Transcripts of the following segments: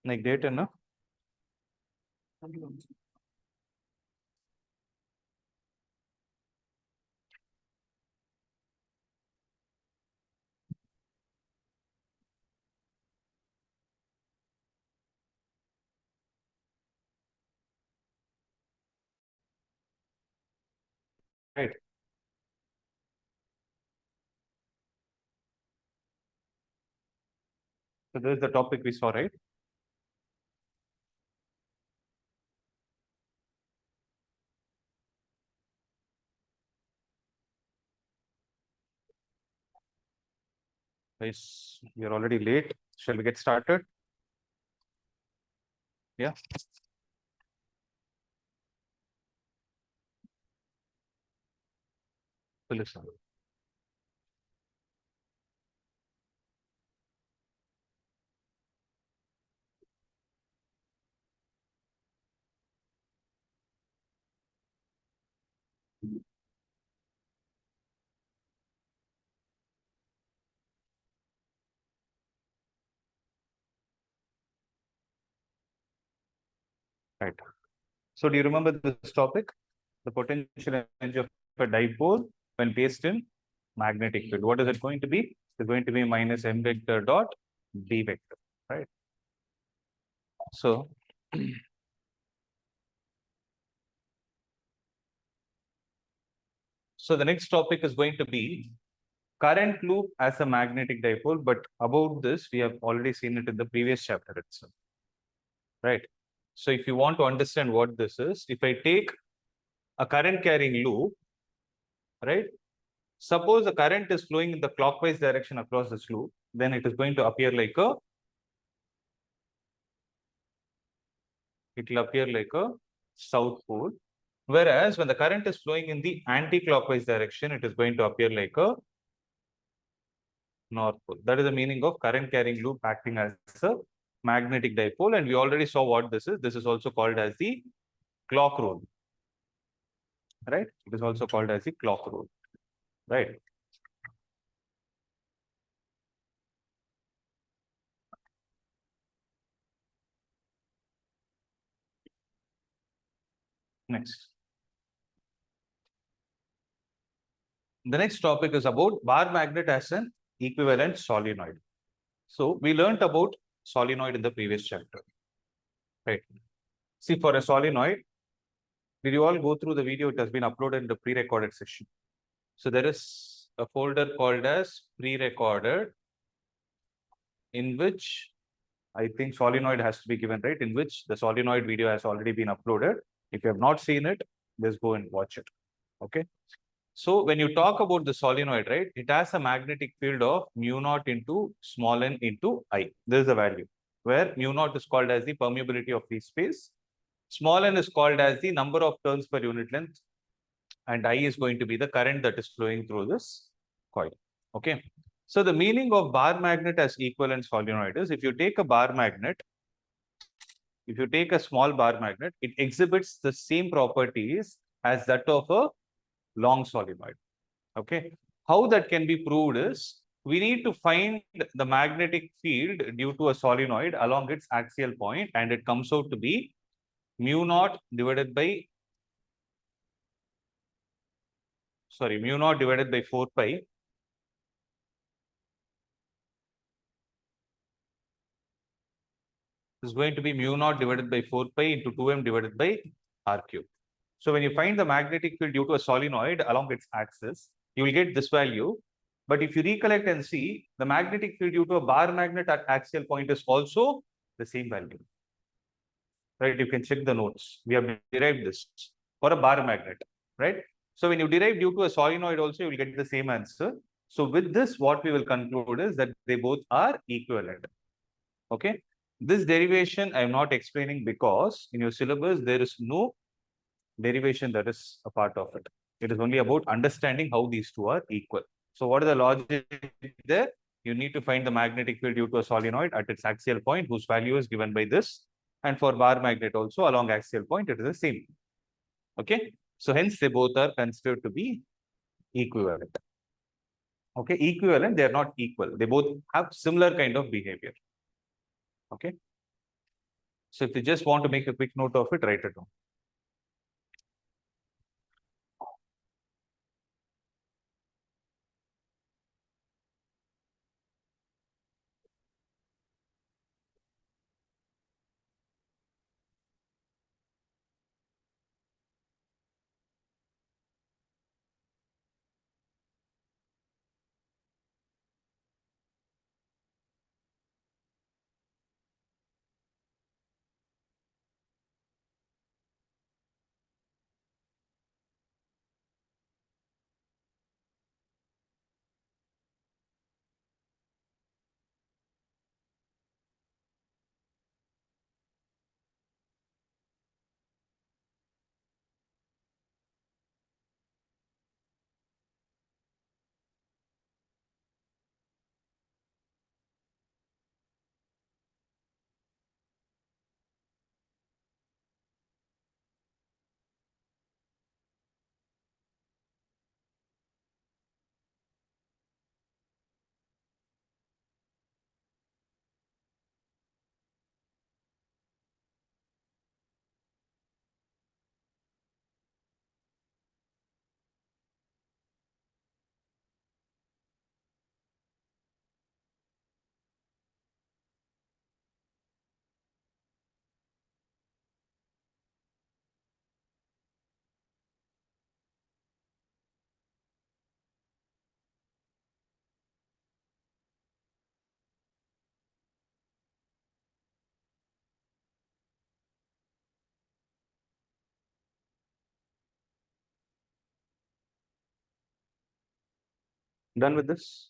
Like data, no? Right. So this is the topic we saw, right? Guys, we are already late. Shall we get started? Yeah. So listen. Right. So do you remember this topic? The potential energy of a dipole when placed in magnetic field. What is it going to be? It's going to be minus m vector dot d vector, right? So the next topic is going to be current loop as a magnetic dipole. But about this, we have already seen it in the previous chapter itself, right? So if you want to understand what this is, if I take a current carrying loop, right? Suppose the current is flowing in the clockwise direction across this loop, then it is going to appear like a, it will appear like a south pole. Whereas when the current is flowing in the anti-clockwise direction, it is going to appear like a north pole. That is the meaning of current carrying loop acting as a magnetic dipole. And we already saw what this is. This is also called as the clock rule, right? It is also called as the clock rule, right? Next. The next topic is about bar magnet as an equivalent solenoid. So we learned about solenoid in the previous chapter, right? See, for a solenoid, did you all go through the video? It has been uploaded in the pre-recorded session. So there is a folder called as pre-recorded, in which I think solenoid has to be given, right? In which the solenoid video has already been uploaded. If you have not seen it, just go and watch it. Okay. So when you talk about the solenoid, right, it has a magnetic field of mu naught into small n into I. This is the value where mu naught is called as the permeability of free space. Small n is called as the number of turns per unit length, and I is going to be the current that is flowing through this coil. Okay. So the meaning of bar magnet as equivalent solenoid is, if you take a bar magnet, if you take a small bar magnet, it exhibits the same properties as that of a long solenoid. Okay. How that can be proved is, we need to find the magnetic field due to a solenoid along its axial point, and it comes out to be mu naught divided by, mu naught divided by 4 pi is going to be mu naught divided by 4 pi into 2m divided by r cube. So when you find the magnetic field due to a solenoid along its axis, you will get this value. But if you recollect and see, the magnetic field due to a bar magnet at axial point is also the same value. Right? You can check the notes. We have derived this for a bar magnet, right? So when you derive due to a solenoid also, you will get the same answer. So with this, what we will conclude is that they both are equivalent. Okay. This derivation I am not explaining because in your syllabus, there is no derivation that is a part of it. It is only about understanding how these two are equal. So what is the logic there? You need to find the magnetic field due to a solenoid at its axial point, whose value is given by this. And for bar magnet also along axial point, it is the same. Okay. So hence they both are considered to be equivalent. Okay. Equivalent, they are not equal. They both have similar kind of behavior. Okay. So if you just want to make a quick note of it, write it down. Done with this?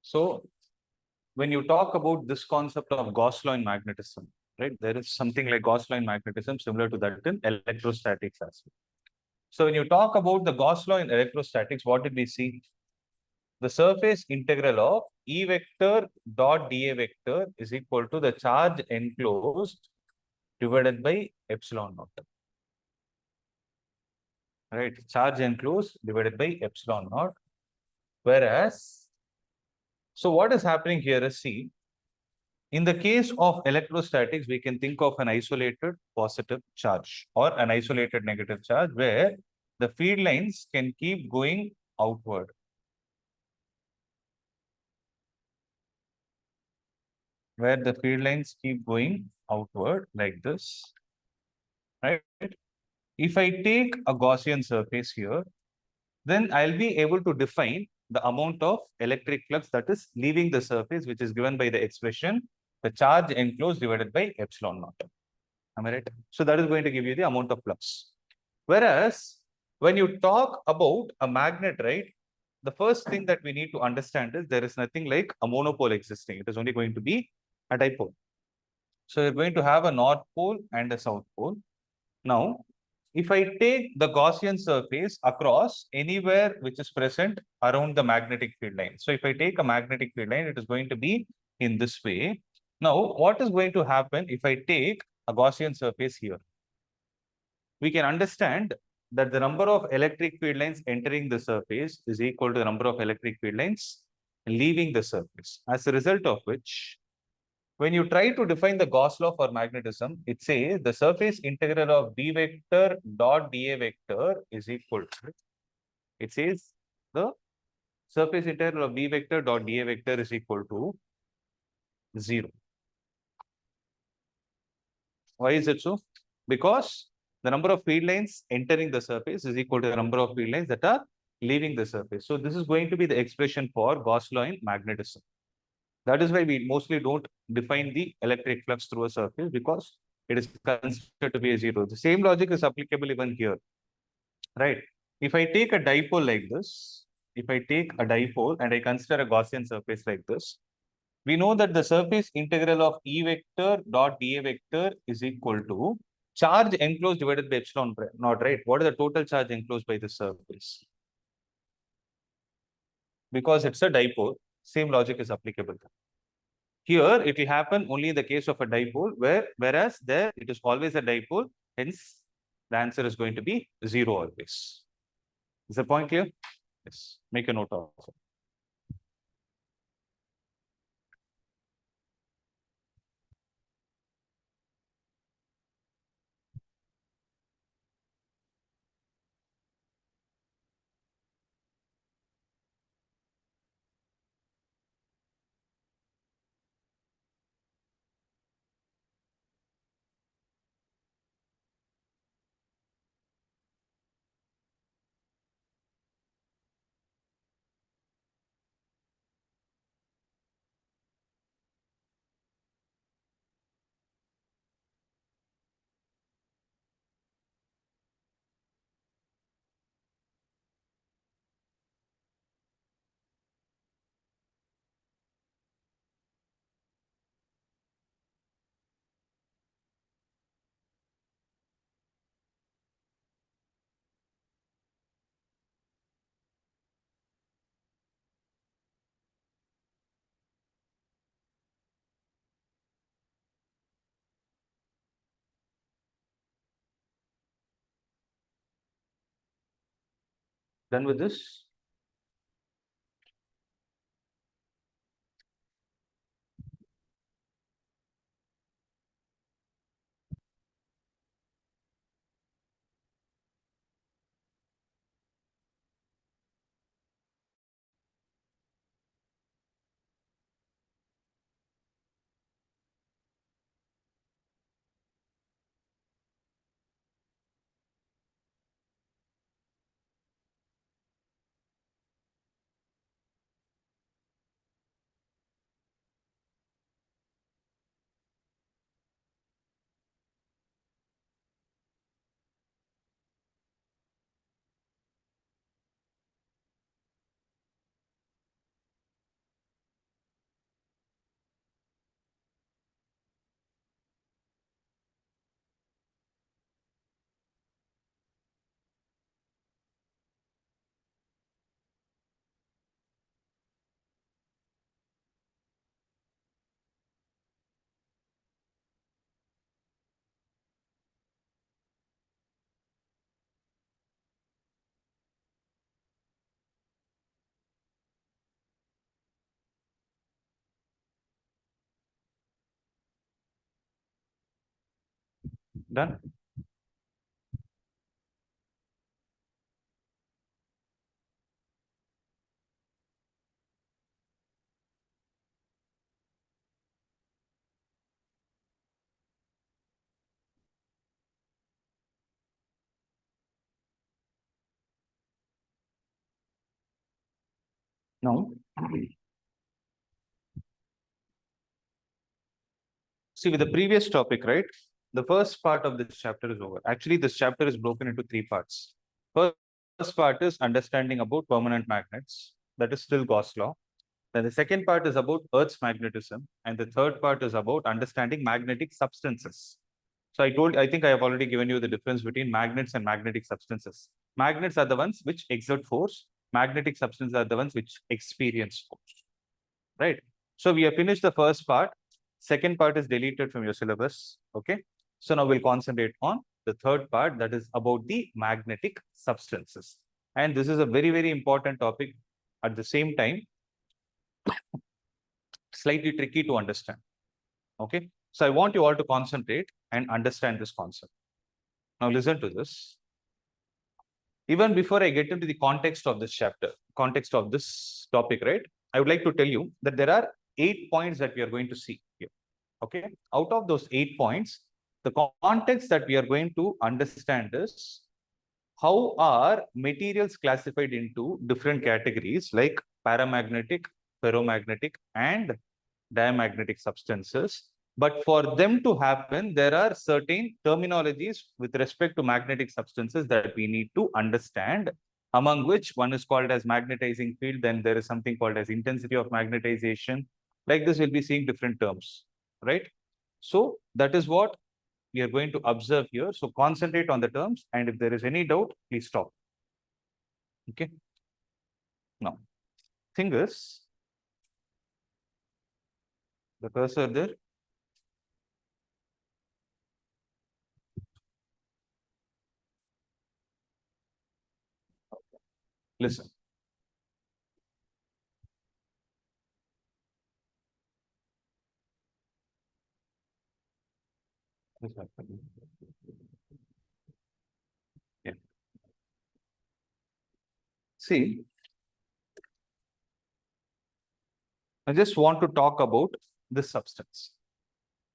So when you talk about this concept of Gauss law in magnetism, right, there is something like Gauss law in magnetism similar to that in electrostatics as well. So when you talk about the Gauss law in electrostatics, what did we see? The surface integral of E vector dot dA vector is equal to the charge enclosed divided by epsilon naught. Right, charge enclosed divided by epsilon naught. Whereas, so what is happening here is, see, in the case of electrostatics, we can think of an isolated positive charge or an isolated negative charge where the field lines can keep going outward. Where the field lines keep going outward like this, right? If I take a Gaussian surface here, then I'll be able to define the amount of electric flux that is leaving the surface, which is given by the expression, the charge enclosed divided by epsilon naught. Am I right? So that is going to give you the amount of flux. Whereas when you talk about a magnet, right, the first thing that we need to understand is there is nothing like a monopole existing. It is only going to be a dipole. So you're going to have a north pole and a south pole. Now, if I take the Gaussian surface across anywhere which is present around the magnetic field line. So if I take a magnetic field line, it is going to be in this way. Now, what is going to happen if I take a Gaussian surface here? We can understand that the number of electric field lines entering the surface is equal to the number of electric field lines leaving the surface. As a result of which, when you try to define the Gauss law for magnetism, it says the surface integral of B vector dot dA vector is equal to, it says the surface integral of B vector dot dA vector is equal to 0. Why is it so? Because the number of field lines entering the surface is equal to the number of field lines that are leaving the surface. So this is going to be the expression for Gauss law in magnetism. That is why we mostly don't define the electric flux through a surface, because it is considered to be a 0. The same logic is applicable even here, right? If I take a dipole like this, if I take a dipole and I consider a Gaussian surface like this, we know that the surface integral of E vector dot dA vector is equal to charge enclosed divided by epsilon naught, right? What is the total charge enclosed by the surface? Because it's a dipole, same logic is applicable. Here, it will happen only in the case of a dipole, whereas there it is always a dipole. Hence, the answer is going to be 0 always. Is the point clear? Yes. Make a note of it. Done with this? Done? No. See, with the previous topic, right? The first part of this chapter is over. Actually, this chapter is broken into three parts. First part is understanding about permanent magnets. That is still Gauss law. Then the second part is about Earth's magnetism. And the third part is about understanding magnetic substances. So I think I have already given you the difference between magnets and magnetic substances. Magnets are the ones which exert force. Magnetic substances are the ones which experience force. Right? So we have finished the first part. Second part is deleted from your syllabus. Okay. So now we'll concentrate on the third part, that is about the magnetic substances. And this is a very, very important topic. At the same time, slightly tricky to understand. Okay. So I want you all to concentrate and understand this concept. Now listen to this. Even before I get into the context of this chapter, context of this topic, right? I would like to tell you that there are 8 points that we are going to see here. Okay. Out of those 8 points, the context that we are going to understand is how are materials classified into different categories like paramagnetic, ferromagnetic, and diamagnetic substances. But for them to happen, there are certain terminologies with respect to magnetic substances that we need to understand, among which one is called as magnetizing field. Then there is something called as intensity of magnetization. Like this, we'll be seeing different terms, right? So that is what we are going to observe here. So concentrate on the terms, and if there is any doubt, please stop. Okay. Now, thing is, The cursor there. Listen. Yeah. See, I just want to talk about this substance.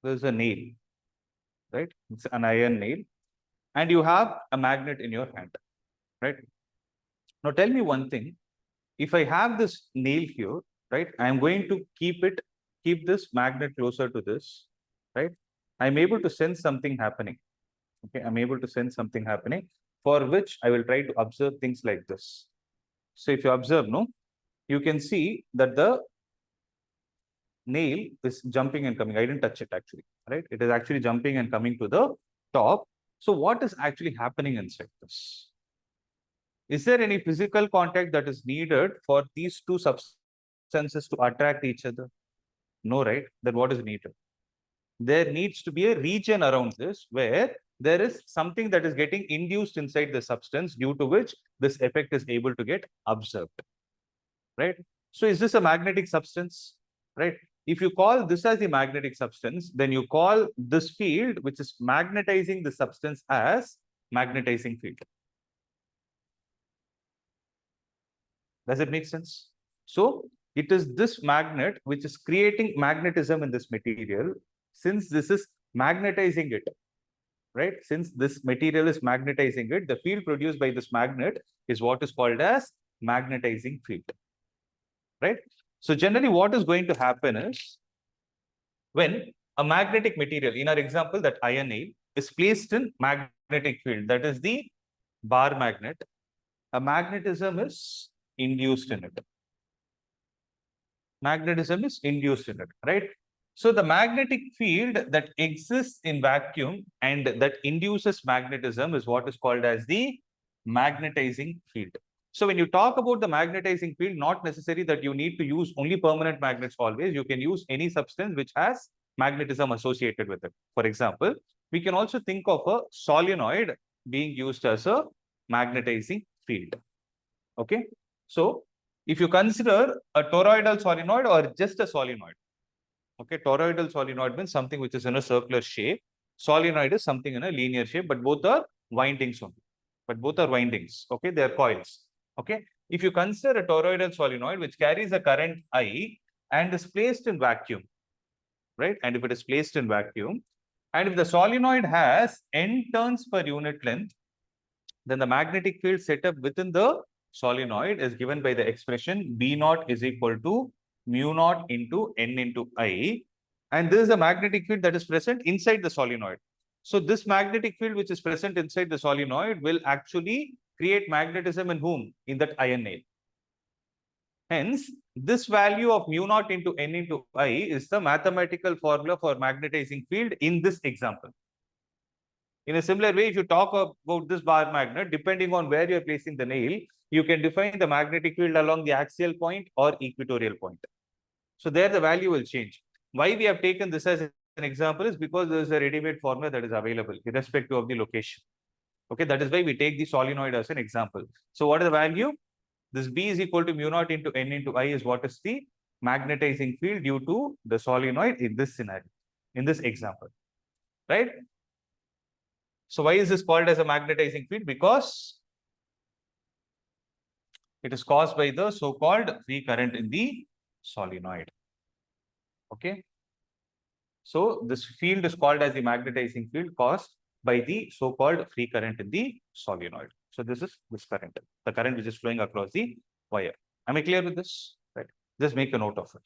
There's a nail, right? It's an iron nail, and you have a magnet in your hand, right? Now tell me one thing. If I have this nail here, right, I'm going to keep this magnet closer to this, right? I'm able to sense something happening. Okay, I'm able to sense something happening for which I will try to observe things like this. So if you observe, no, you can see that the nail is jumping and coming. I didn't touch it actually, right? It is actually jumping and coming to the top. So what is actually happening inside this? Is there any physical contact that is needed for these two substances to attract each other? No, right? Then what is needed? There needs to be a region around this where there is something that is getting induced inside the substance due to which this effect is able to get observed, right? So is this a magnetic substance, right? If you call this as the magnetic substance, then you call this field, which is magnetizing the substance, as magnetizing field. Does it make sense? So it is this magnet which is creating magnetism in this material. Since this is magnetizing it, right? Since this material is magnetizing it, the field produced by this magnet is what is called as magnetizing field, right? So generally what is going to happen is when a magnetic material, in our example, that iron nail, is placed in magnetic field, that is the bar magnet, a magnetism is induced in it. Magnetism is induced in it, right? So the magnetic field that exists in vacuum and that induces magnetism is what is called as the magnetizing field. So when you talk about the magnetizing field, not necessary that you need to use only permanent magnets always. You can use any substance which has magnetism associated with it. For example, we can also think of a solenoid being used as a magnetizing field. Okay. So if you consider a toroidal solenoid or just a solenoid, okay, toroidal solenoid means something which is in a circular shape. Solenoid is something in a linear shape, but both are windings only. But both are windings. Okay, they are coils. Okay. If you consider a toroidal solenoid which carries a current I and is placed in vacuum, right? And if it is placed in vacuum, and if the solenoid has n turns per unit length, then the magnetic field set up within the solenoid is given by the expression B naught is equal to mu naught into N into I. And this is the magnetic field that is present inside the solenoid. So this magnetic field which is present inside the solenoid will actually create magnetism in whom? In that iron nail. Hence, this value of mu naught into N into I is the mathematical formula for magnetizing field in this example. In a similar way, if you talk about this bar magnet, depending on where you're placing the nail, you can define the magnetic field along the axial point or equatorial point. So there the value will change. Why we have taken this as an example is because there is a ready-made formula that is available irrespective of the location. Okay, that is why we take the solenoid as an example. So what is the value? This B is equal to mu naught into N into I is what is the magnetizing field due to the solenoid in this scenario, in this example, right? So why is this called as a magnetizing field? Because it is caused by the so-called free current in the solenoid. Okay. So this field is called as the magnetizing field caused by the so-called free current in the solenoid. So this is this current, the current which is flowing across the wire. Am I clear with this? Right. Just make a note of it.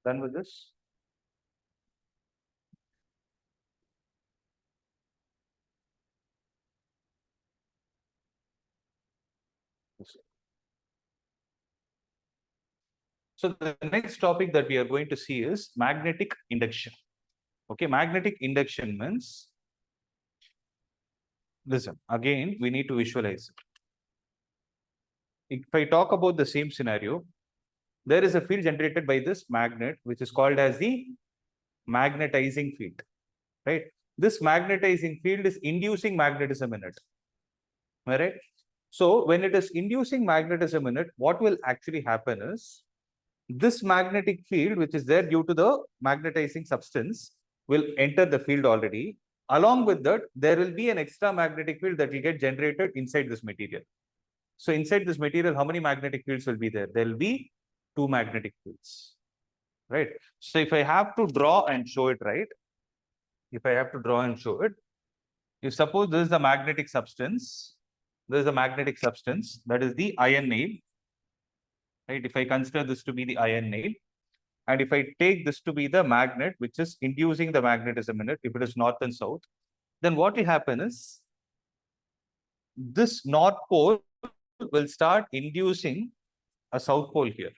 Done with this? So the next topic that we are going to see is magnetic induction. Okay, magnetic induction means, listen, again, we need to visualize it. If I talk about the same scenario, there is a field generated by this magnet, which is called as the magnetizing field, right? This magnetizing field is inducing magnetism in it, all right? So when it is inducing magnetism in it, what will actually happen is this magnetic field, which is there due to the magnetizing substance, will enter the field already. Along with that, there will be an extra magnetic field that will get generated inside this material. So inside this material, how many magnetic fields will be there? There will be two magnetic fields, right? So if I have to draw and show it, right? If I have to draw and show it, if suppose this is the magnetic substance, this is the magnetic substance, that is the iron nail, right? If I consider this to be the iron nail, and if I take this to be the magnet, which is inducing the magnetism in it, if it is north and south, then what will happen is this north pole will start inducing a south pole here.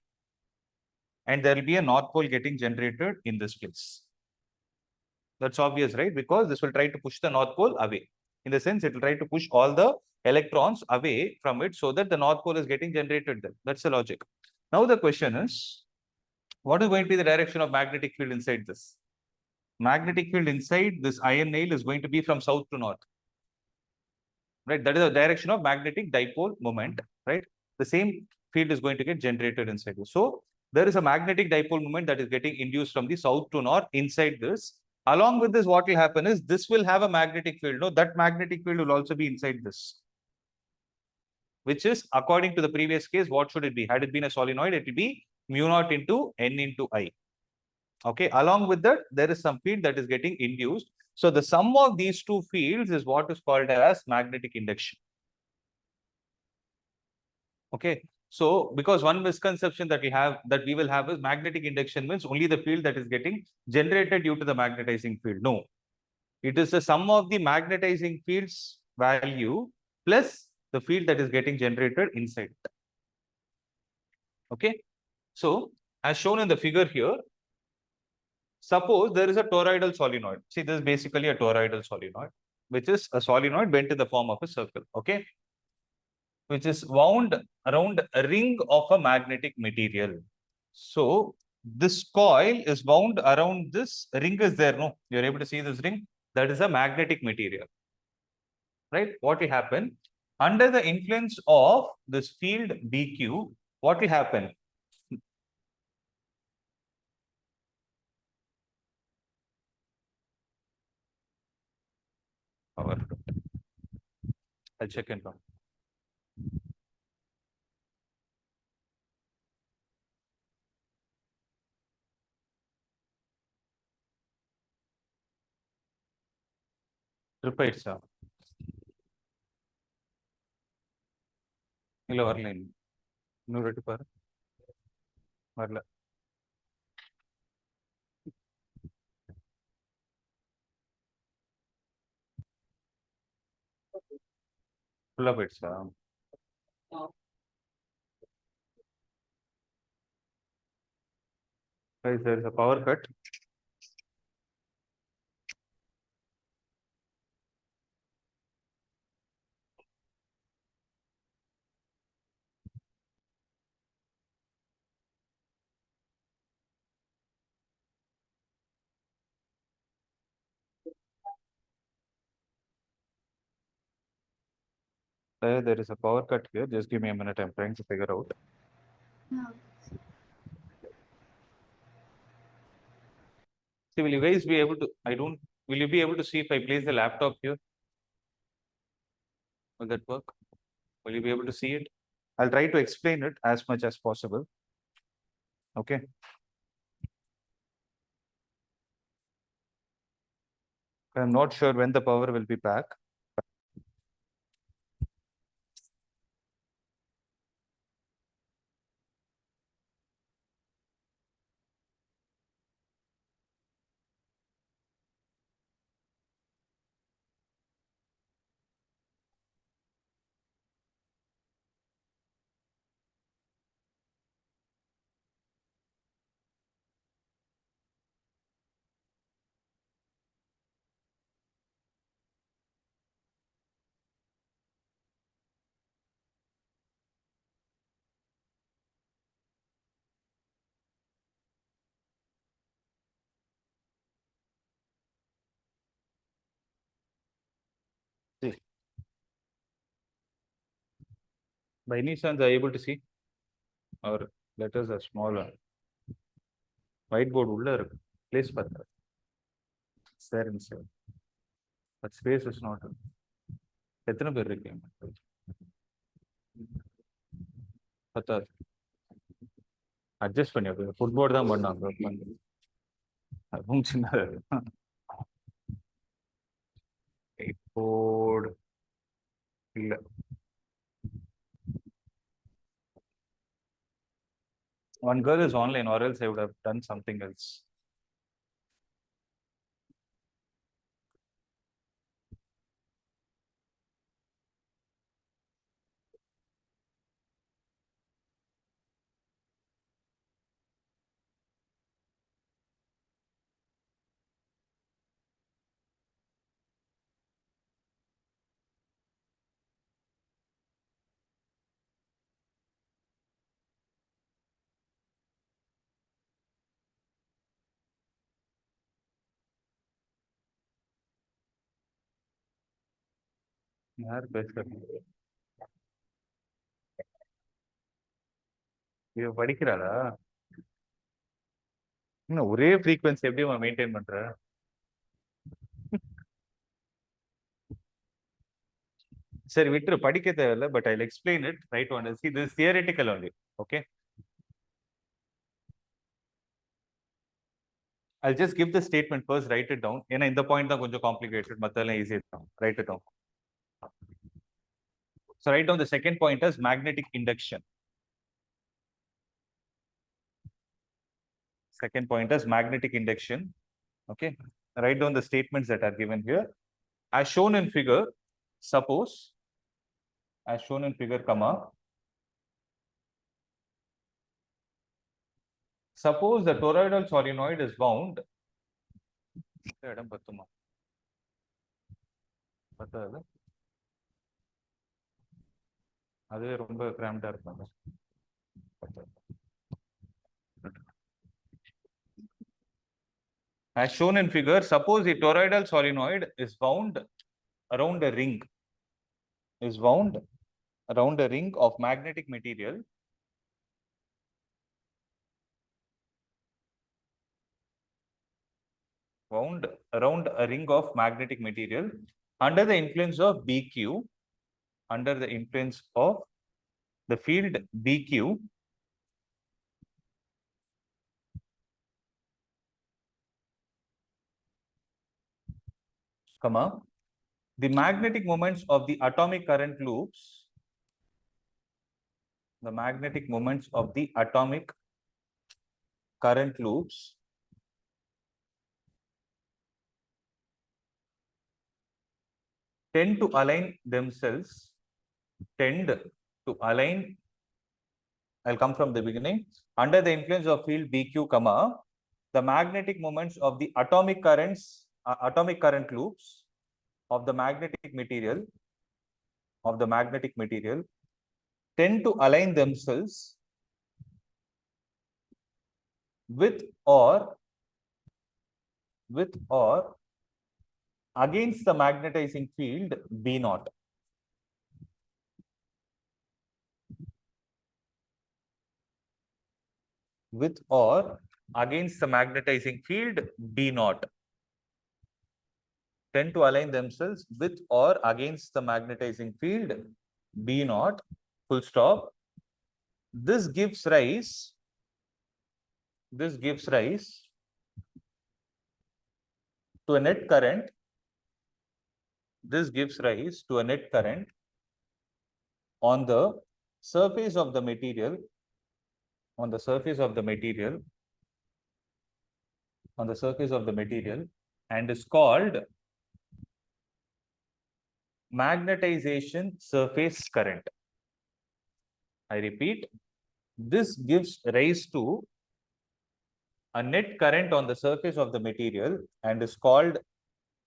And there will be a north pole getting generated in this place. That's obvious, right? Because this will try to push the north pole away. In the sense, it will try to push all the electrons away from it so that the north pole is getting generated there. That's the logic. Now the question is, what is going to be the direction of magnetic field inside this? Magnetic field inside this iron nail is going to be from south to north, right? That is the direction of magnetic dipole moment, right? The same field is going to get generated inside this. So there is a magnetic dipole moment that is getting induced from the south to north inside this. Along with this, what will happen is this will have a magnetic field. No, that magnetic field will also be inside this, which is according to the previous case, what should it be? Had it been a solenoid, it will be mu naught into N into I. Okay, along with that, there is some field that is getting induced. So the sum of these two fields is what is called as magnetic induction. Okay, so because one misconception that we will have is magnetic induction means only the field that is getting generated due to the magnetizing field. No, it is the sum of the magnetizing field's value plus the field that is getting generated inside. Okay, so as shown in the figure here, suppose there is a toroidal solenoid. See, this is basically a toroidal solenoid, which is a solenoid bent in the form of a circle, okay, which is wound around a ring of a magnetic material. So this coil is wound around this ring is there, no? You're able to see this ring? That is a magnetic material, right? What will happen? Under the influence of this field dq, what will happen? Power. I'll check in. Repeat, sir. ಇಲ್ಲ வரல இன்னும் red பாரு வரல ஃபுல்லா போயிடுச்சா guys, there is a power cut. There is a power cut here. Just give me a minute. I'm trying to figure out. See, will you guys be able to? Will you be able to see if I place the laptop here? Will that work? Will you be able to see it? I'll try to explain it as much as possible. Okay. I'm not sure when the power will be back. By any chance, are you able to see? Or letters are smaller. Whiteboard உள்ள இருக்கு. Place பத்தல. It's there inside. But space is not. எத்தனை பேர் இருக்கீங்க? பத்தாது. Adjust பண்ணி footboard தான் பண்ணாங்க. அதுவும் சின்னது. போர்டு இல்ல. One girl is online, or else I would have done something else. யார் பேசுறது? இவ படிக்கிறாளா? இன்னும் ஒரே ஃப்ரீக்வன்சி எப்படி மெயின்டைன் பண்ற? சரி விட்டுரு, படிக்க தேவையில்ல. But I explain it right one. See, this is theoretical only. Okay, I'll just give the statement first, write it down. ஏன்னா இந்த பாயிண்ட் தான் கொஞ்சம் காம்ப்ளிகேட்டட், மத்தெல்லாம் ஈஸி தான். Write it down. So write down the second point as magnetic induction. Second point as magnetic induction. Okay, write down the statements that are given here. As shown in figure, suppose, as shown in figure, comma, suppose the toroidal solenoid is wound. இடம் பத்துமா? பத்தாது. அதுவே ரொம்ப கிராம்டா இருப்பாங்க. As shown in figure, suppose the toroidal solenoid is wound around a ring. Is wound around a ring of magnetic material. Wound around a ring of magnetic material under the influence of BQ, under the influence of the field BQ, comma, the magnetic moments of the atomic current loops, the magnetic moments of the atomic current loops tend to align themselves, I'll come from the beginning, under the influence of field BQ, comma, the magnetic moments of the atomic current loops of the magnetic material tend to align themselves with or against the magnetizing field B naught. With or against the magnetizing field B naught. Tend to align themselves with or against the magnetizing field B naught, full stop. This gives rise to a net current. This gives rise to a net current on the surface of the material, and is called magnetization surface current. I repeat, this gives rise to a net current on the surface of the material and is called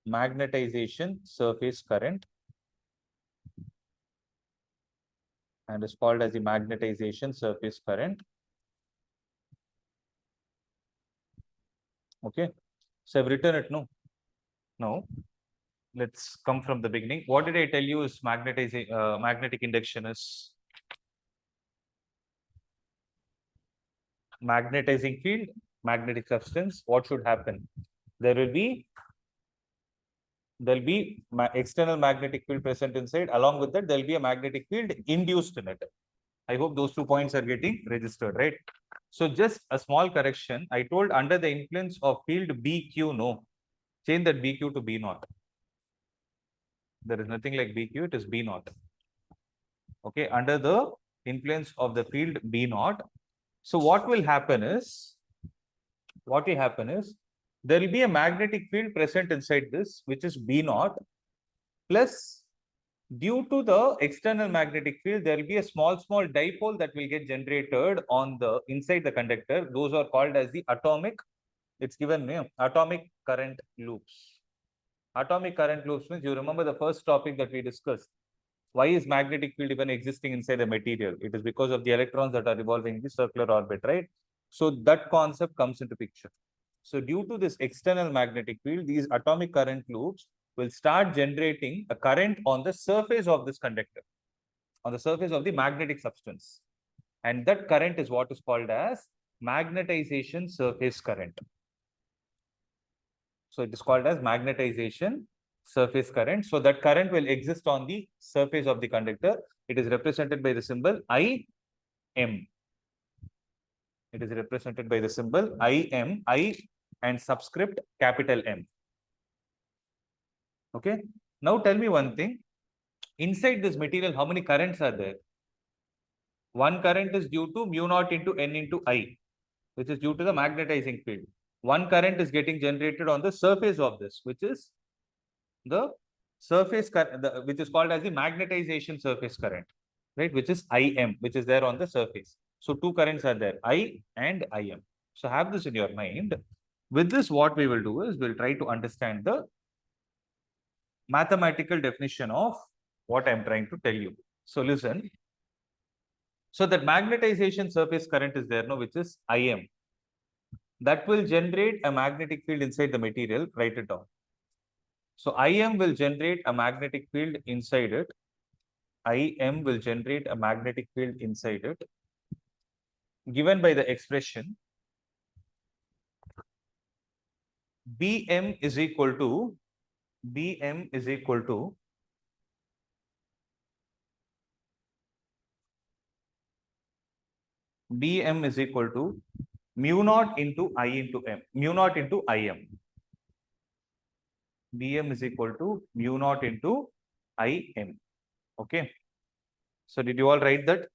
magnetization surface current, and is called as the magnetization surface current. Okay, so I've written it. No, let's come from the beginning. What did I tell you is magnetic induction is? magnetizing field, magnetic substance, what should happen? There will be external magnetic field present inside. Along with that, there will be a magnetic field induced in it. I hope those 2 points are getting registered, right? So just a small correction. I told under the influence of field BQ, no. Change that BQ to B naught. There is nothing like BQ, it is B naught. Okay, under the influence of the field B naught. So what will happen is, there will be a magnetic field present inside this, which is B naught, plus due to the external magnetic field, there will be a small dipole that will get generated on the inside the conductor. Those are called as the atomic, it's given name, atomic current loops. Atomic current loops means, you remember the first topic that we discussed. Why is magnetic field even existing inside the material? It is because of the electrons that are revolving in the circular orbit, right? So that concept comes into picture. So due to this external magnetic field, these atomic current loops will start generating a current on the surface of this conductor, on the surface of the magnetic substance. And that current is what is called as magnetization surface current. So it is called as magnetization surface current. So that current will exist on the surface of the conductor. It is represented by the symbol IM. It is represented by the symbol IM, I and subscript capital M. Okay. Now tell me one thing. Inside this material, how many currents are there? One current is due to mu naught into N into I, which is due to the magnetizing field. One current is getting generated on the surface of this, which is the surface current, which is called as the magnetization surface current, right? Which is IM, which is there on the surface. So 2 currents are there, I and IM. So have this in your mind. With this, what we will do is we'll try to understand the mathematical definition of what I'm trying to tell you. So listen. So that magnetization surface current is there, no, which is IM. That will generate a magnetic field inside the material. Write it down. So IM will generate a magnetic field inside it. IM will generate a magnetic field inside it, given by the expression BM is equal to BM is equal to BM is equal to mu naught into I into M, mu naught into IM. BM is equal to mu naught into IM. Okay. So did you all write that?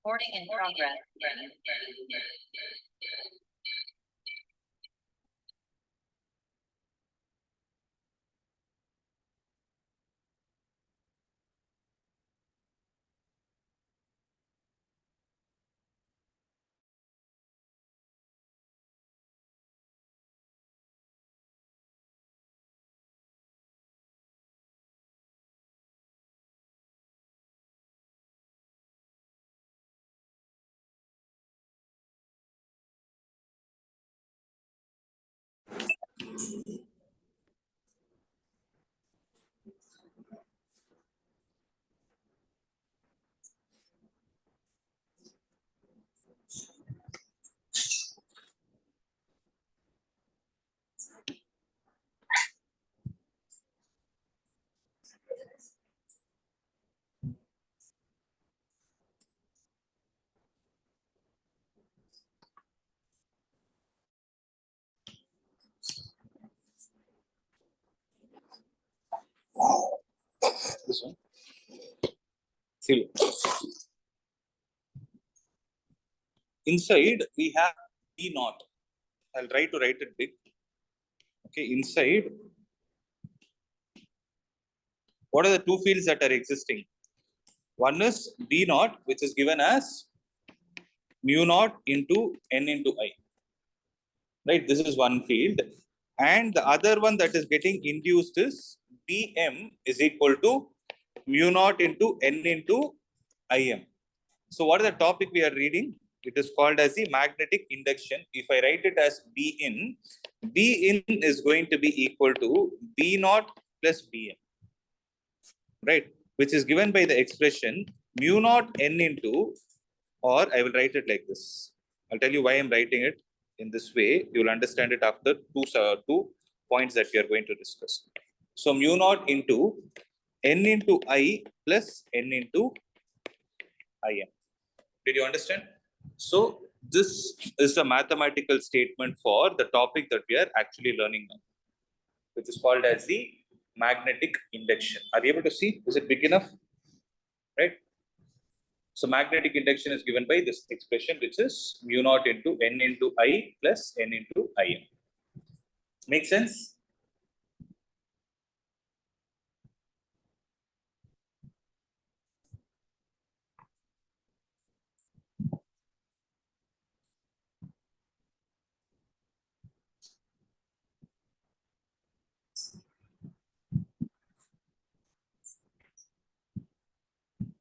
Recording in progress. This one. See. Inside we have B naught. I'll try to write it big. Okay, inside. What are the two fields that are existing? One is B naught, which is given as mu naught into N into I. Right, this is one field. And the other one that is getting induced is Bm is equal to mu naught into N into Im. So what is the topic we are reading? It is called as the magnetic induction. If I write it as B in is going to be equal to B naught plus Bm. Right, which is given by the expression mu naught N into, or I will write it like this. I'll tell you why I'm writing it in this way. You will understand it after two points that we are going to discuss. So mu naught into N into I plus N into Im. Did you understand? So this is a mathematical statement for the topic that we are actually learning now, which is called as the magnetic induction. Are you able to see? Is it big enough? Right? So magnetic induction is given by this expression, which is mu naught into N into I plus N into Im. Make sense?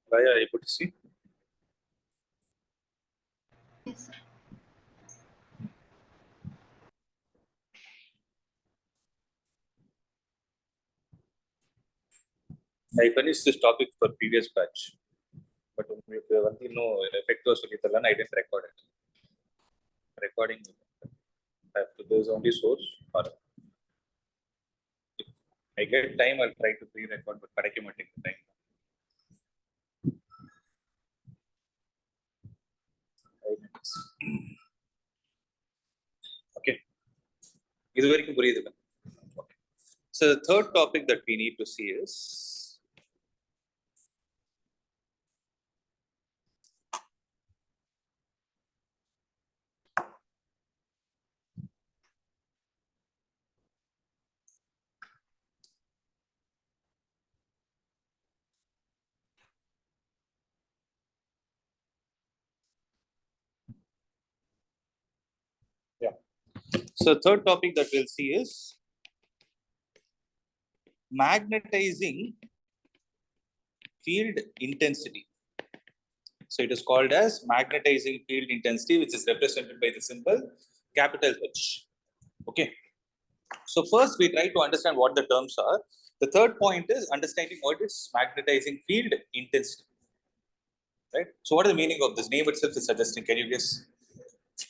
Why are you able to see? Yes. I finished this topic for previous batch, but if you want to know effect was I didn't record it. Recording, there's only source. Or if I get time, I'll try to pre-record, but I can't take the time. Okay. So the third topic that we need to see is so the third topic that we'll see is magnetizing field intensity. So it is called as magnetizing field intensity, which is represented by the symbol capital H. Okay. So first we try to understand what the terms are. The third point is understanding what is magnetizing field intensity. Right. So what is the meaning of this? Name itself is suggesting. Can you guess?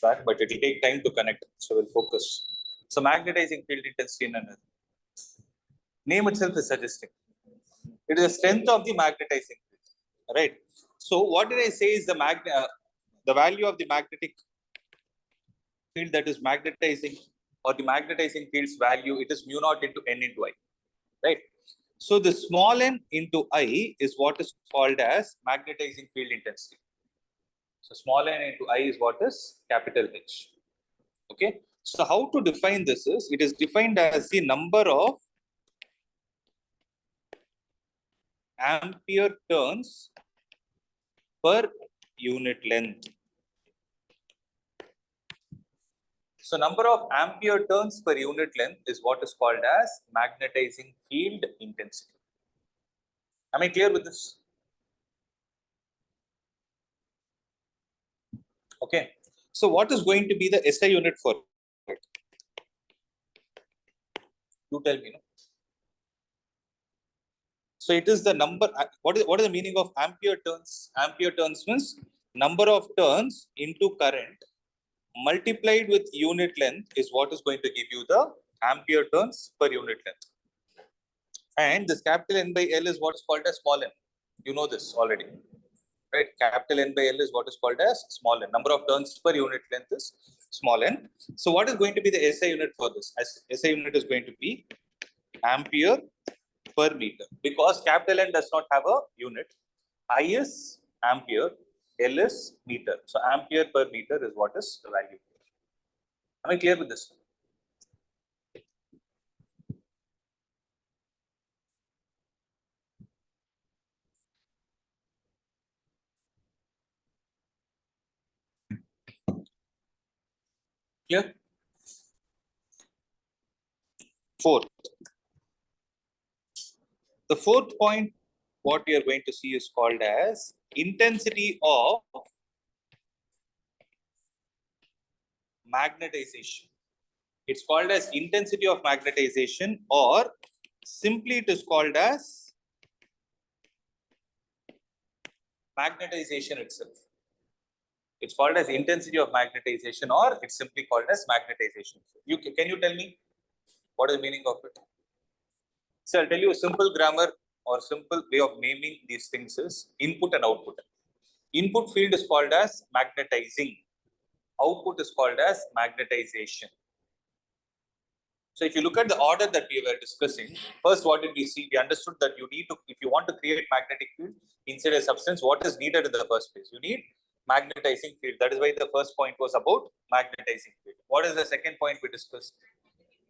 But it will take time to connect. So we'll focus. So magnetizing field intensity in another. Name itself is suggesting. It is the strength of the magnetizing field. Right. So what did I say is the value of the magnetic field that is magnetizing, or the magnetizing field's value, it is mu naught into N into I. Right. So the small n into I is what is called as magnetizing field intensity. So small n into I is what is capital H. Okay. So how to define this is, it is defined as the number of ampere turns per unit length. So number of ampere turns per unit length is what is called as magnetizing field intensity. Am I clear with this? Okay. So what is going to be the SI unit for it? You tell me. No? So it is the number. What is the meaning of ampere turns? Ampere turns means number of turns into current multiplied with unit length is what is going to give you the ampere turns per unit length. And this capital N by L is what is called as small n. You know this already. Right? Capital N by L is what is called as small n. Number of turns per unit length is small n. So what is going to be the SI unit for this? SI unit is going to be ampere per meter, because capital N does not have a unit. I is ampere, L is meter. So ampere per meter is what is the value. Am I clear with this? Clear? Fourth. The fourth point, what we are going to see is called as intensity of magnetization. It's called as intensity of magnetization, or simply it is called as magnetization itself. It's called as intensity of magnetization, or it's simply called as magnetization. Can you tell me what is the meaning of it? So I'll tell you a simple grammar or simple way of naming these things is input and output. Input field is called as magnetizing. Output is called as magnetization. So if you look at the order that we were discussing, first what did we see? We understood that you need to, if you want to create magnetic field inside a substance, what is needed in the first place? You need magnetizing field. That is why the first point was about magnetizing field. What is the second point we discussed?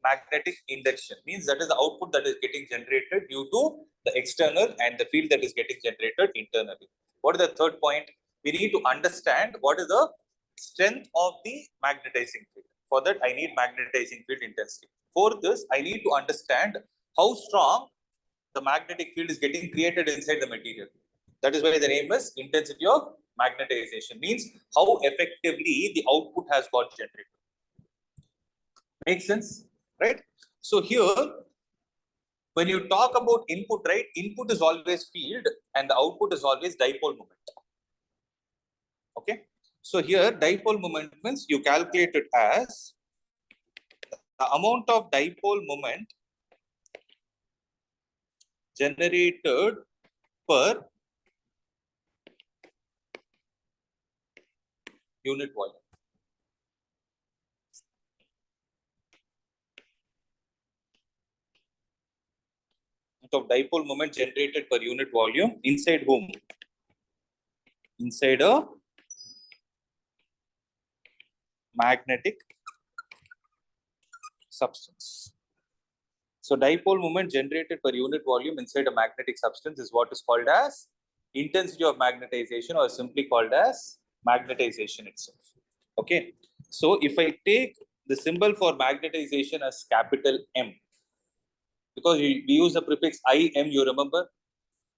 Magnetic induction, means that is the output that is getting generated due to the external and the field that is getting generated internally. What is the third point? We need to understand what is the strength of the magnetizing field. For that, I need magnetizing field intensity. For this, I need to understand how strong the magnetic field is getting created inside the material. That is why the name is intensity of magnetization, means how effectively the output has got generated. Makes sense, right? So here, when you talk about input, right, input is always field and the output is always dipole moment. Okay. So here, dipole moment means you calculate it as the amount of dipole moment generated per unit volume. Of dipole moment generated per unit volume inside whom? Inside a magnetic substance. So dipole moment generated per unit volume inside a magnetic substance is what is called as intensity of magnetization, or simply called as magnetization itself. Okay. So if I take the symbol for magnetization as capital M, because we use the prefix IM, you remember?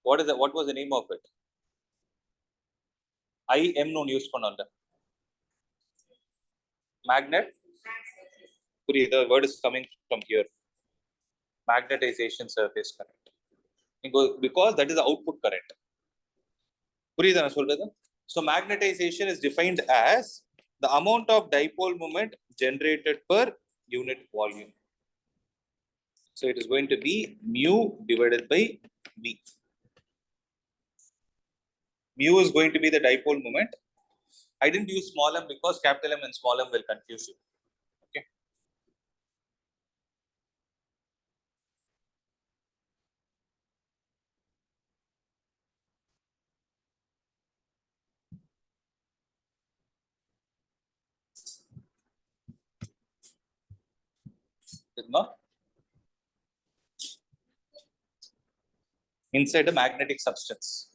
What was the name of it? IM no use pannalla. Magnet. The word is coming from here. Magnetization surface current. Because that is the output current. So magnetization is defined as the amount of dipole moment generated per unit volume. So it is going to be mu divided by V. Mu is going to be the dipole moment. I didn't use small m because capital M and small m will confuse you. Okay. Inside a magnetic substance.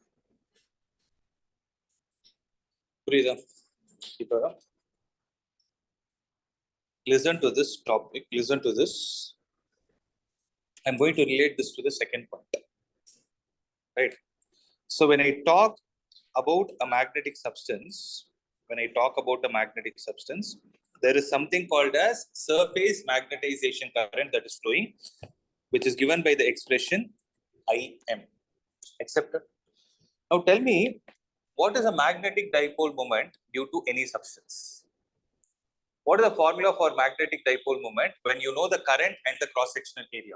Listen to this topic. Listen to this. I'm going to relate this to the second point. Right. So when I talk about a magnetic substance, there is something called as surface magnetization current that is flowing, which is given by the expression IM. Accepted? Now tell me, what is a magnetic dipole moment due to any substance? What is the formula for magnetic dipole moment when you know the current and the cross-sectional area?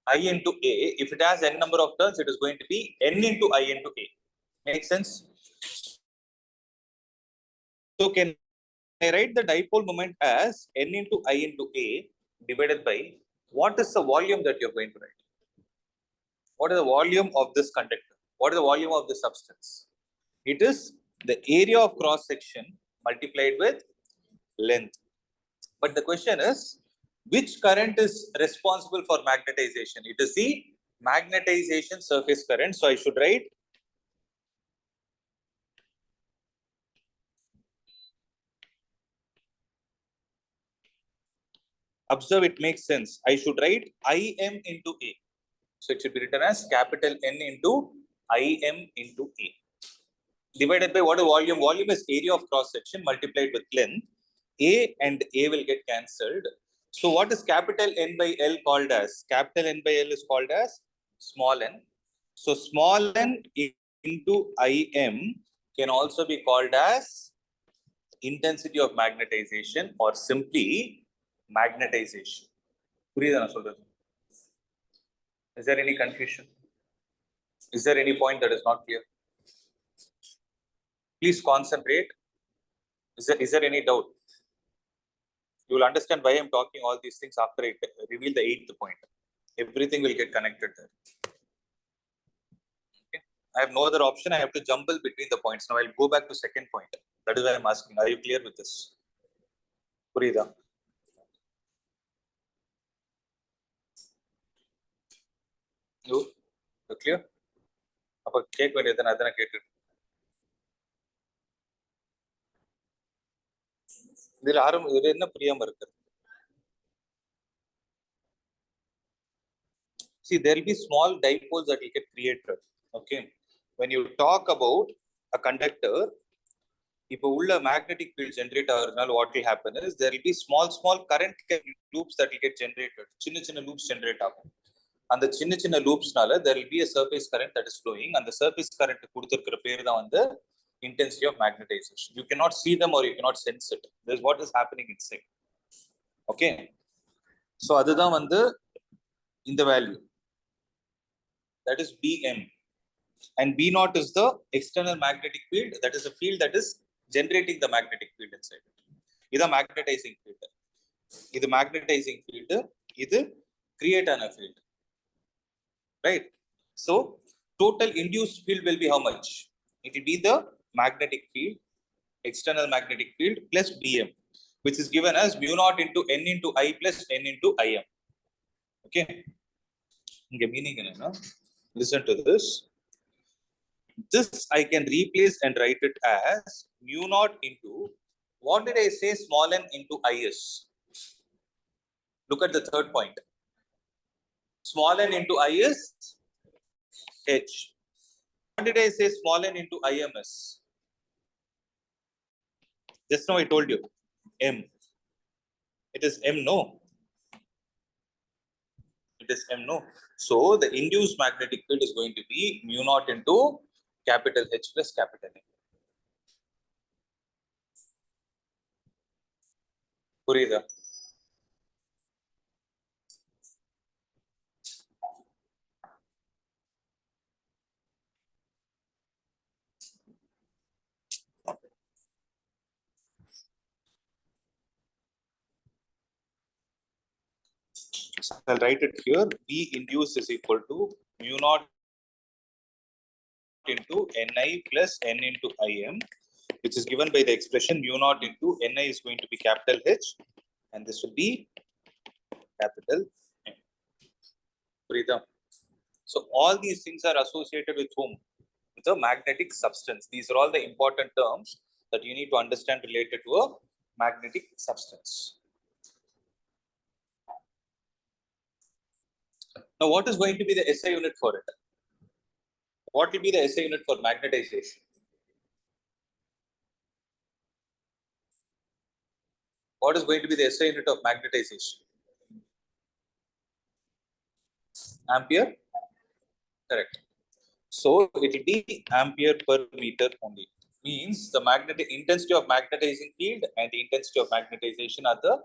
I into A, if it has n number of turns, it is going to be n into I into A. Makes sense? So can I write the dipole moment as n into I into A divided by What is the volume that you're going to write? What is the volume of this conductor? What is the volume of this substance? It is the area of cross section multiplied with length. But the question is, which current is responsible for magnetization? It is the magnetization surface current. So I should write observe, it makes sense. I should write IM into A. So it should be written as capital N into IM into A. Divided by what is volume? Volume is area of cross section multiplied with length. A and A will get cancelled. So what is capital N by L called as? Capital N by L is called as small n. So small n into IM can also be called as intensity of magnetization or simply magnetization. Is there any confusion? Is there any point that is not clear? Please concentrate. Is there any doubt? You will understand why I'm talking all these things after I reveal the 8th point. Everything will get connected there. Okay. I have no other option. I have to jumble between the points. Now I'll go back to second point. That is why I'm asking. Are you clear with this? Purida. You're clear? அப்ப கேட்க வேண்டியது அதான கேட்டு இதுல இதுல என்ன புரியாம இருக்கு? See, there will be small dipoles that will get created. Okay, when you talk about a conductor, if a magnetic field generated, what will happen is there will be small current loops that will get generated. Chinna loops generate ஆகும். And the chinna loops nala there will be a surface current that is flowing, and the surface current கொடுத்திருக்கிற பேர் தான் வந்து intensity of magnetization. You cannot see them or you cannot sense it. This is what is happening inside. Okay, so அதுதான் வந்து இந்த value, that is Bm, and B naught is the external magnetic field, that is a field that is generating the magnetic field inside it. This is magnetizing field. This is magnetizing field. This create an field. Right? So total induced field will be how much? It will be the magnetic field, external magnetic field plus Bm, which is given as mu naught into N into I plus N into Im. Okay. Meaning, listen to this. This I can replace and write it as mu naught into, what did I say, small n into Is? Look at the third point. Small n into I is H. What did I say small n into IMS? Just now I told you M. It is M, no? It is M, no? So the induced magnetic field is going to be mu naught into capital H plus capital N. Purida. So I'll write it here. B induced is equal to mu naught into Ni plus N into Im, which is given by the expression mu naught into Ni is going to be capital H, and this will be capital N. Purida. So all these things are associated with whom? With the magnetic substance. These are all the important terms that you need to understand related to a magnetic substance. Now, what is going to be the SI unit for it? What will be the SI unit for magnetization? What is going to be the SI unit of magnetization? Ampere? Correct. So it will be ampere per meter only. Means the magnetic intensity of magnetizing field and the intensity of magnetization are the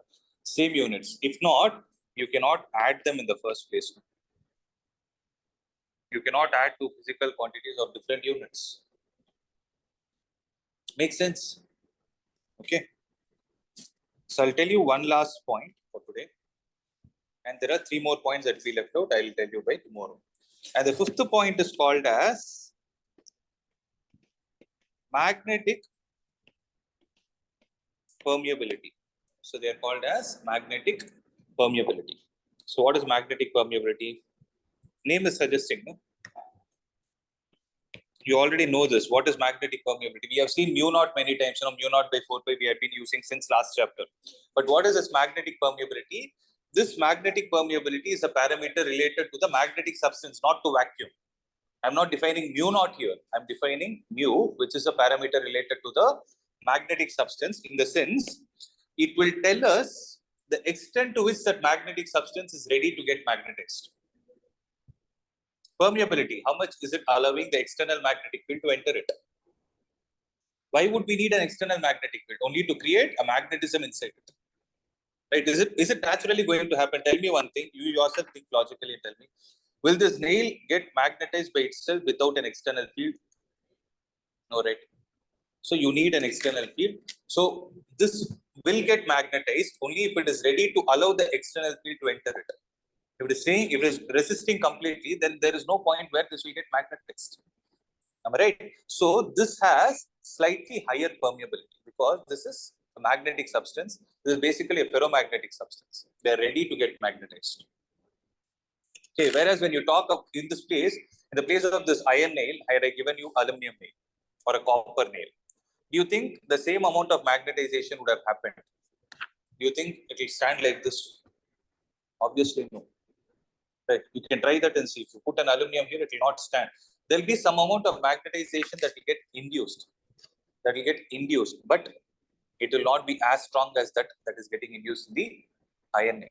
same units. If not, you cannot add them in the first place. You cannot add two physical quantities of different units. Makes sense? Okay. So I'll tell you one last point for today. And there are 3 more points that we left out. I will tell you by tomorrow. And the 5th point is called as magnetic permeability. So they are called as magnetic permeability. So what is magnetic permeability? Name is suggesting, no? You already know this. What is magnetic permeability? We have seen mu naught many times. Mu naught by 4 pi we have been using since last chapter. But what is this magnetic permeability? This magnetic permeability is a parameter related to the magnetic substance, not to vacuum. I'm not defining mu naught here. I'm defining mu, which is a parameter related to the magnetic substance, in the sense it will tell us the extent to which that magnetic substance is ready to get magnetized. Permeability, how much is it allowing the external magnetic field to enter it? Why would we need an external magnetic field? Only to create a magnetism inside it. Right? Is it naturally going to happen? Tell me one thing. You yourself think logically and tell me. Will this nail get magnetized by itself without an external field? No, right? So you need an external field. So this will get magnetized only if it is ready to allow the external field to enter it. If it is resisting completely, then there is no point where this will get magnetized. Am I right? So this has slightly higher permeability because this is a magnetic substance. This is basically a ferromagnetic substance. They are ready to get magnetized. Okay, whereas when you talk of in this place, in the place of this iron nail, I had given you aluminum nail or a copper nail. Do you think the same amount of magnetization would have happened? Do you think it will stand like this? Obviously, no. Right? You can try that and see. If you put an aluminum here, it will not stand. There will be some amount of magnetization that will get induced. But it will not be as strong as that is getting induced in the iron nail.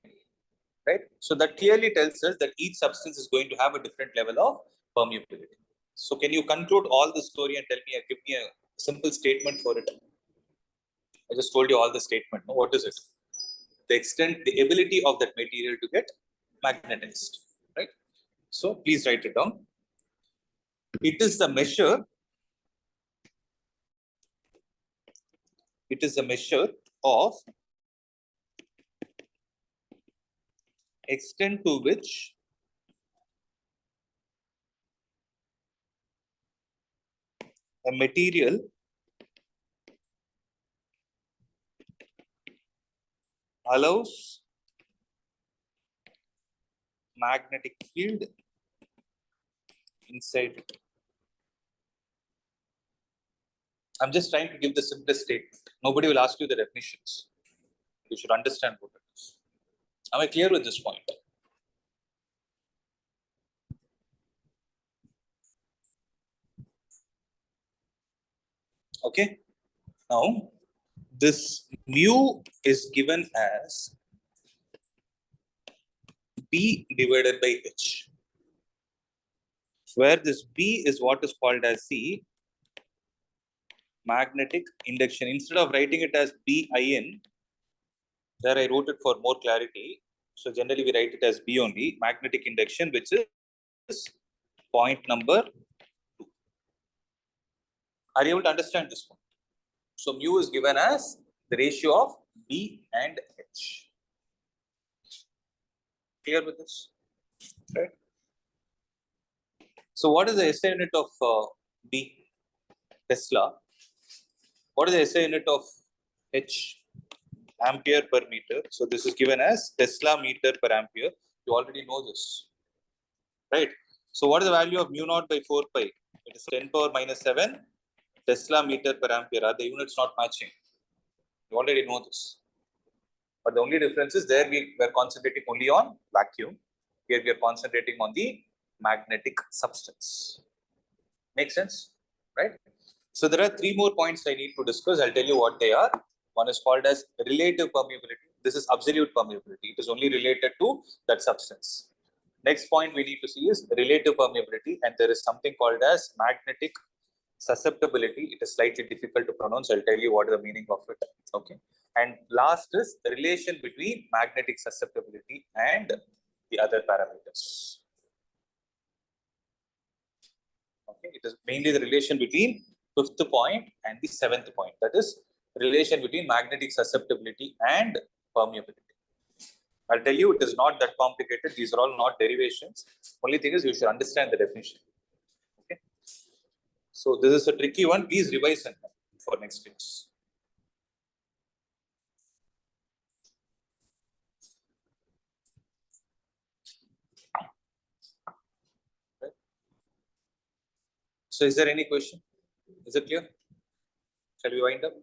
Right? So that clearly tells us that each substance is going to have a different level of permeability. So can you conclude all the story and give me a simple statement for it? I just told you all the statement. No? What is it? The ability of that material to get magnetized. Right? So please write it down. It is the measure of extent to which a material allows magnetic field inside it. I'm just trying to give the simplest statement. Nobody will ask you the definitions. You should understand what it is. Am I clear with this point? Okay. Now, this mu is given as B divided by H, where this B is what is called as the magnetic induction. Instead of writing it as BIN, there I wrote it for more clarity. So generally we write it as B only, magnetic induction, which is point number 2. Are you able to understand this one? So mu is given as the ratio of B and H. Clear with this? Right? So what is the SI unit of B? Tesla. What is the SI unit of H? Ampere per meter. So this is given as Tesla meter per ampere. You already know this. Right? So what is the value of mu naught by 4 pi? It is 10 power minus 7 Tesla meter per ampere. Are the units not matching? You already know this. But the only difference is there we were concentrating only on vacuum. Here we are concentrating on the magnetic substance. Make sense? Right? So there are 3 more points I need to discuss. I'll tell you what they are. One is called as relative permeability. This is absolute permeability. It is only related to that substance. Next point we need to see is relative permeability, and there is something called as magnetic susceptibility. It is slightly difficult to pronounce. I'll tell you what is the meaning of it. Okay. And last is the relation between magnetic susceptibility and the other parameters. Okay. It is mainly the relation between 5th point and the 7th point. That is relation between magnetic susceptibility and permeability. I'll tell you, it is not that complicated. These are all not derivations. Only thing is you should understand the definition. Okay. So this is a tricky one. Please revise it for next class. Right. So is there any question? Is it clear? Shall we wind up?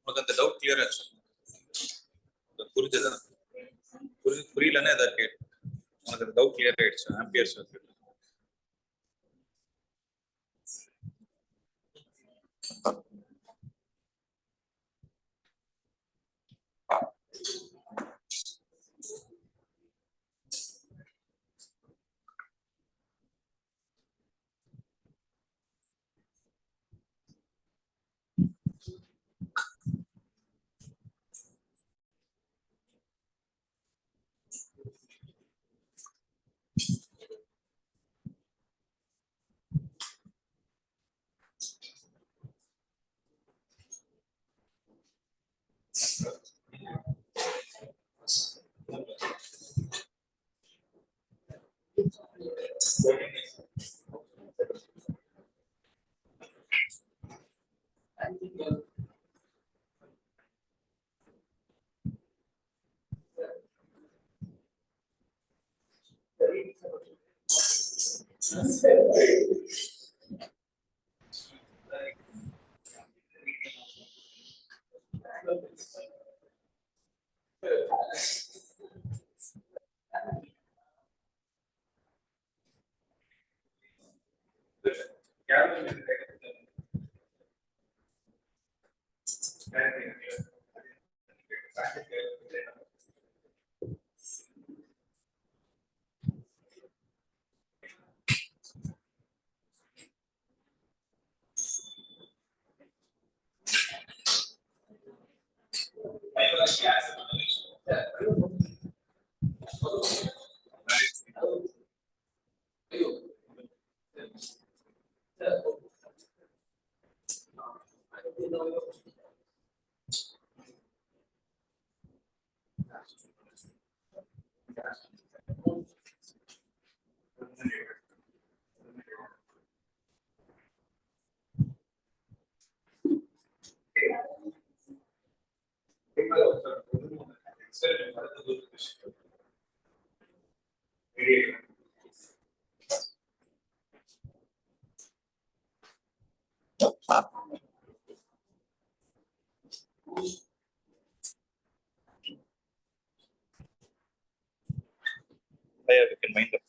உனக்கு அந்த doubt clear ஆச்சு புரிஞ்சதா புரியலன்னா ஏதாவது கேட்டு உனக்கு அந்த doubt clear ஆயிடுச்சு ampere circuit we can wind up.